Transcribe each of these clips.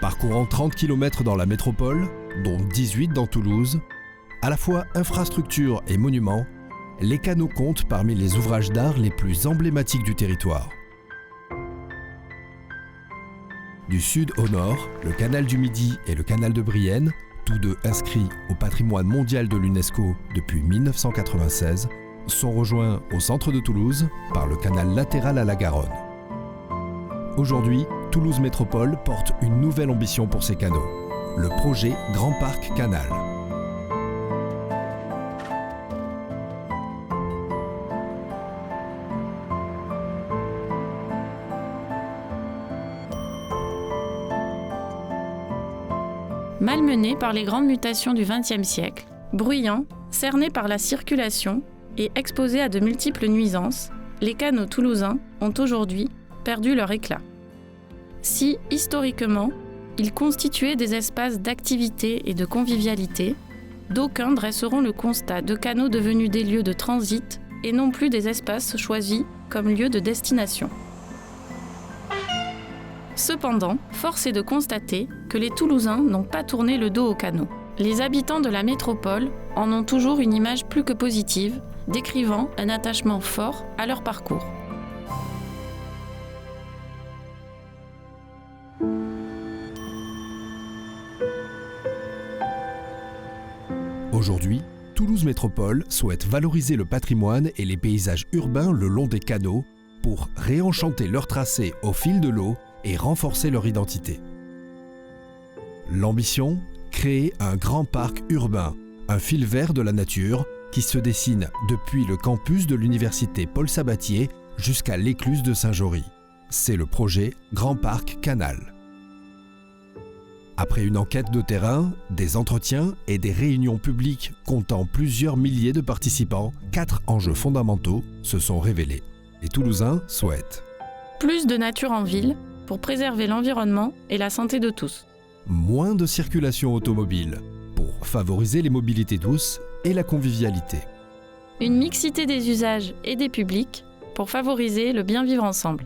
Parcourant 30 km dans la métropole, dont 18 dans Toulouse, à la fois infrastructure et monuments, les canaux comptent parmi les ouvrages d'art les plus emblématiques du territoire. Du sud au nord, le canal du Midi et le canal de Brienne, tous deux inscrits au patrimoine mondial de l'UNESCO depuis 1996, sont rejoints au centre de Toulouse par le canal latéral à la Garonne. Aujourd'hui, Toulouse Métropole porte une nouvelle ambition pour ces canaux, le projet Grand Parc Canal. Malmené par les grandes mutations du XXe siècle, bruyant, cerné par la circulation et exposé à de multiples nuisances, les canaux toulousains ont aujourd'hui perdu leur éclat. Si, historiquement, ils constituaient des espaces d'activité et de convivialité, d'aucuns dresseront le constat de canaux devenus des lieux de transit et non plus des espaces choisis comme lieux de destination. Cependant, force est de constater que les Toulousains n'ont pas tourné le dos aux canaux. Les habitants de la métropole en ont toujours une image plus que positive, décrivant un attachement fort à leur parcours. Aujourd'hui, Toulouse Métropole souhaite valoriser le patrimoine et les paysages urbains le long des canaux pour réenchanter leur tracé au fil de l'eau et renforcer leur identité. L'ambition ? Créer un grand parc urbain, un fil vert de la nature qui se dessine depuis le campus de l'université Paul Sabatier jusqu'à l'écluse de Saint-Jory. C'est le projet Grand Parc Canal. Après une enquête de terrain, des entretiens et des réunions publiques comptant plusieurs milliers de participants, 4 enjeux fondamentaux se sont révélés. Les Toulousains souhaitent plus de nature en ville pour préserver l'environnement et la santé de tous. Moins de circulation automobile pour favoriser les mobilités douces et la convivialité. Une mixité des usages et des publics pour favoriser le bien vivre ensemble.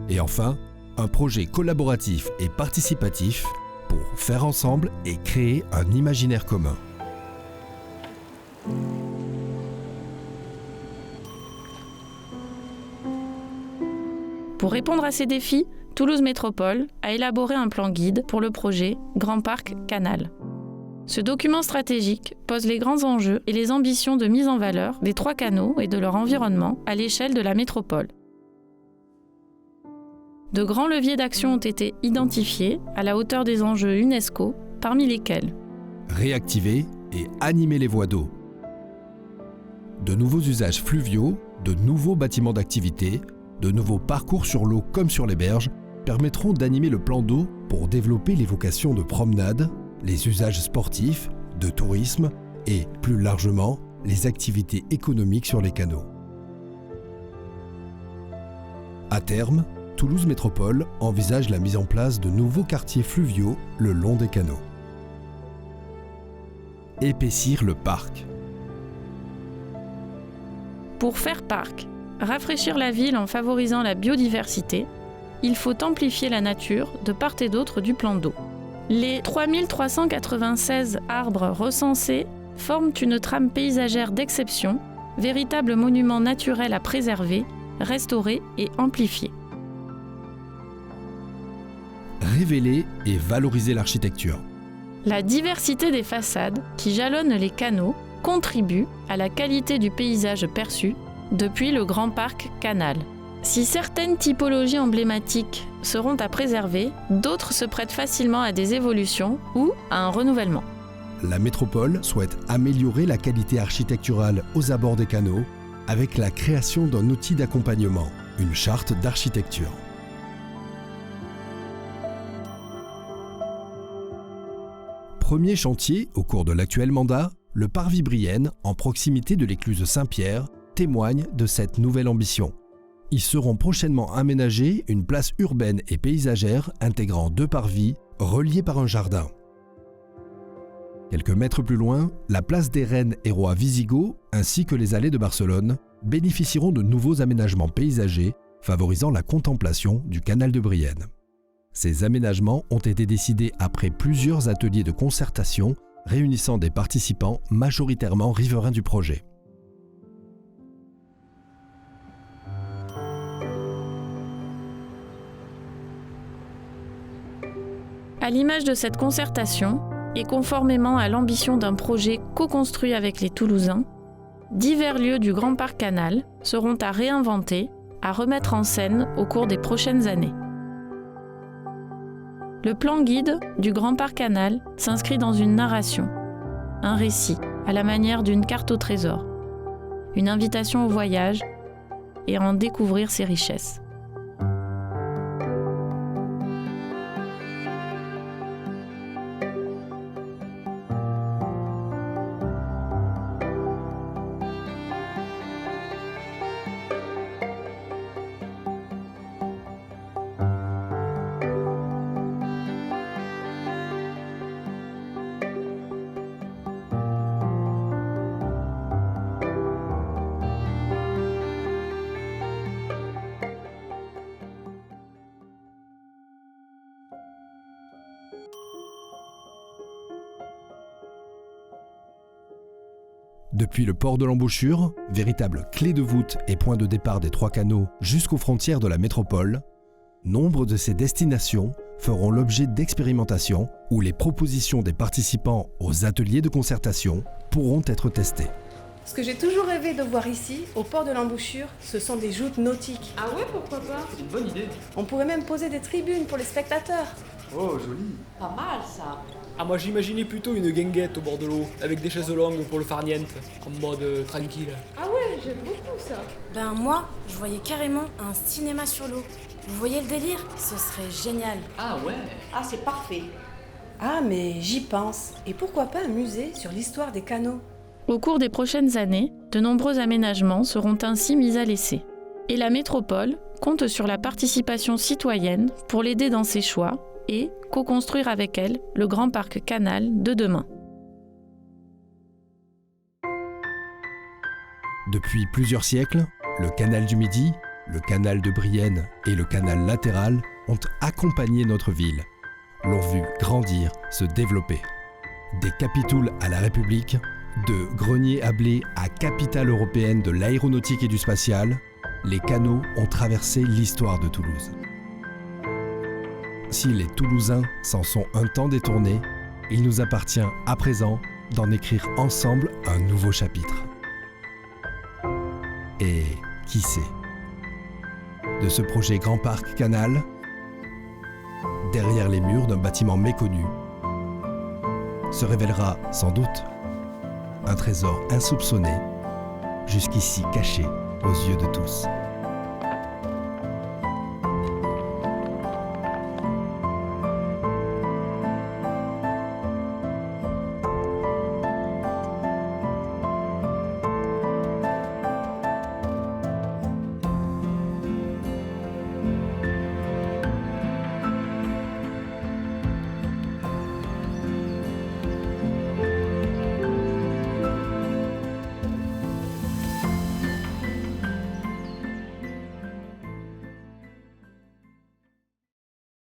Et enfin, un projet collaboratif et participatif pour faire ensemble et créer un imaginaire commun. Pour répondre à ces défis, Toulouse Métropole a élaboré un plan guide pour le projet Grand Parc Canal. Ce document stratégique pose les grands enjeux et les ambitions de mise en valeur des 3 canaux et de leur environnement à l'échelle de la métropole. De grands leviers d'action ont été identifiés à la hauteur des enjeux UNESCO, parmi lesquels réactiver et animer les voies d'eau, de nouveaux usages fluviaux, de nouveaux bâtiments d'activité, de nouveaux parcours sur l'eau comme sur les berges permettront d'animer le plan d'eau pour développer les vocations de promenade, les usages sportifs, de tourisme et, plus largement, les activités économiques sur les canaux. À terme, Toulouse Métropole envisage la mise en place de nouveaux quartiers fluviaux le long des canaux. Épaissir le parc. Pour faire parc, rafraîchir la ville en favorisant la biodiversité, il faut amplifier la nature de part et d'autre du plan d'eau. Les 3396 arbres recensés forment une trame paysagère d'exception, véritable monument naturel à préserver, restaurer et amplifier. Révéler et valoriser l'architecture. La diversité des façades qui jalonnent les canaux contribue à la qualité du paysage perçu depuis le Grand Parc Canal. Si certaines typologies emblématiques seront à préserver, d'autres se prêtent facilement à des évolutions ou à un renouvellement. La métropole souhaite améliorer la qualité architecturale aux abords des canaux avec la création d'un outil d'accompagnement, une charte d'architecture. Premier chantier au cours de l'actuel mandat, le parvis Brienne, en proximité de l'écluse Saint-Pierre, témoigne de cette nouvelle ambition. Y seront prochainement aménagées une place urbaine et paysagère intégrant 2 parvis reliés par un jardin. Quelques mètres plus loin, la place des Reines et Rois Visigoths ainsi que les allées de Barcelone bénéficieront de nouveaux aménagements paysagers favorisant la contemplation du canal de Brienne. Ces aménagements ont été décidés après plusieurs ateliers de concertation réunissant des participants majoritairement riverains du projet. À l'image de cette concertation, et conformément à l'ambition d'un projet co-construit avec les Toulousains, divers lieux du Grand Parc Canal seront à réinventer, à remettre en scène au cours des prochaines années. Le plan guide du Grand Parc Canal s'inscrit dans une narration, un récit à la manière d'une carte au trésor, une invitation au voyage et à en découvrir ses richesses. Depuis le port de l'embouchure, véritable clé de voûte et point de départ des trois canaux jusqu'aux frontières de la métropole, nombre de ces destinations feront l'objet d'expérimentations où les propositions des participants aux ateliers de concertation pourront être testées. Ce que j'ai toujours rêvé de voir ici, au port de l'embouchure, ce sont des joutes nautiques. Ah ouais, pourquoi pas? C'est une bonne idée. On pourrait même poser des tribunes pour les spectateurs. Oh, joli. Pas mal ça. Ah, moi j'imaginais plutôt une guinguette au bord de l'eau, avec des chaises longues pour le farniente, en mode tranquille. Ah ouais, j'aime beaucoup ça. Ben moi, je voyais carrément un cinéma sur l'eau. Vous voyez le délire? Ce serait génial. Ah ouais. Ah, c'est parfait. Ah mais j'y pense. Et pourquoi pas un musée sur l'histoire des canaux? Au cours des prochaines années, de nombreux aménagements seront ainsi mis à l'essai. Et la métropole compte sur la participation citoyenne pour l'aider dans ses choix et co-construire avec elle le Grand Parc Canal de demain. Depuis plusieurs siècles, le canal du Midi, le canal de Brienne et le canal latéral ont accompagné notre ville, l'ont vu grandir, se développer. Des capitouls à la République, de grenier à blé à capitale européenne de l'aéronautique et du spatial, les canaux ont traversé l'histoire de Toulouse. Si les Toulousains s'en sont un temps détournés, il nous appartient à présent d'en écrire ensemble un nouveau chapitre. Et qui sait, de ce projet Grand Parc Canal, derrière les murs d'un bâtiment méconnu, se révélera sans doute un trésor insoupçonné, jusqu'ici caché aux yeux de tous.